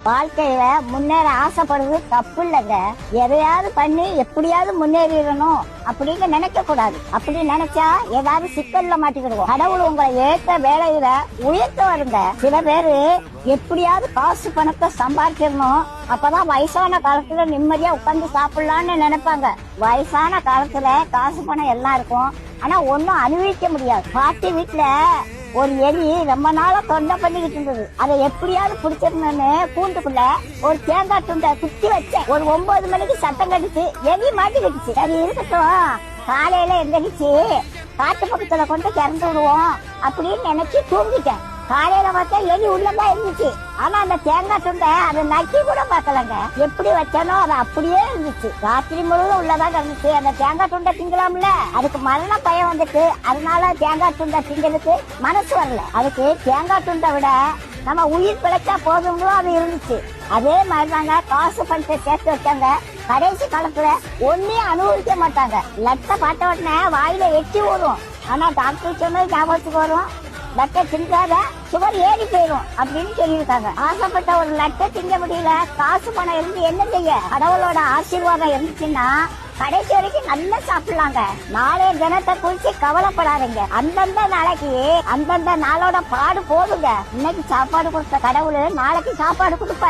வாழ்க்கையில முன்னேற ஆசைப்படுறது தப்பு இல்லைங்க. எதையாவது பண்ணி எப்படியாவது முன்னேறிடணும் அப்படின்னு நினைக்க கூடாது. அப்படி நினைச்சா ஏதாவது சிக்கல்ல மாட்டிக்கிடுவோம். கடவுள் உங்களை ஏற்ற வேலையில உயர்த்த வருங்க. சில பேரு எப்படியாவது காசு பணத்தை சம்பாதிச்சிடணும், அப்பதான் வயசான காலத்துல நிம்மதியா உட்கார்ந்து சாப்பிடலாம்னு நினைப்பாங்க. வயசான காலத்துல காசு பணம் எல்லாம் இருக்கும், ஆனா ஒன்னும் அனுபவிக்க முடியாது. பாட்டி வீட்டுல ஒரு எலி ரொம்ப நாளா தொண்டை பண்ணிக்கிட்டு இருந்தது. அதை எப்படியாவது பிடிச்சிருந்தேன்னு கூண்டுக்குள்ள ஒரு தேங்காய் துண்டை குத்தி வச்சேன். ஒரு 9 மணிக்கு சத்தம் கடிச்சு எலி மாட்டிக்கிடுச்சு. சரி இருக்கட்டும், காலையில எந்திரிச்சு காட்டு பக்கத்துல கொண்டு திறந்து விடுவோம் அப்படின்னு நினைச்சு தூங்கிட்டேன். காலையில பார்த்தா எலி உள்ளதான் இருந்துச்சு. ஆனா அந்த தேங்காய் துண்டை அதை நக்கி கூட பாக்கலங்க. எப்படி வச்சானோ அது அப்படியே இருந்துச்சு. ராத்திரி முழுவதும் உள்ளதான் இருந்துச்சு. அந்த தேங்காய் துண்டை திங்கலாம்ல, அதுக்கு மரண பயம் வந்துட்டு, அதனால தேங்காய் துண்டை திங்கிறதுக்கு மனசு வரல. அதுக்கு தேங்காய் துண்டை விட நம்ம உயிர் பிழைச்சா போதும்னு அது இருந்துச்சு. அதே மாதிரிதாங்க காசு பணத்தை சேர்த்து வச்சாங்க. கடைசி காலத்துல ஒன்னையும் அனுபவிக்க மாட்டாங்க. லட்ட பார்த்த உடனே வாயில எட்டி ஓடும். ஆனா டாக்டர் சொன்னது ஞாபகத்துக்கு வரும், லட்டை திங்காத சுகர் ஏறி போயிடும் அப்படின்னு சொல்லியிருக்காங்க. ஆசைப்பட்ட ஒரு லட்டை திங்க முடியல, காசு பணம் இருந்து என்ன செய்ய? கடவுளோட ஆசீர்வாதம் இருந்துச்சுன்னா கடைசி வரைக்கும் நல்லா சாப்பிடலாங்க. நாளைய தினத்தை குறிச்சு கவலைப்படாதீங்க. அந்தந்த நாளைக்கு அந்தந்த நாளோட பாடு போதுங்க. இன்னைக்கு சாப்பாடு கொடுத்த கடவுள் நாளைக்கு சாப்பாடு கொடுப்பாரு.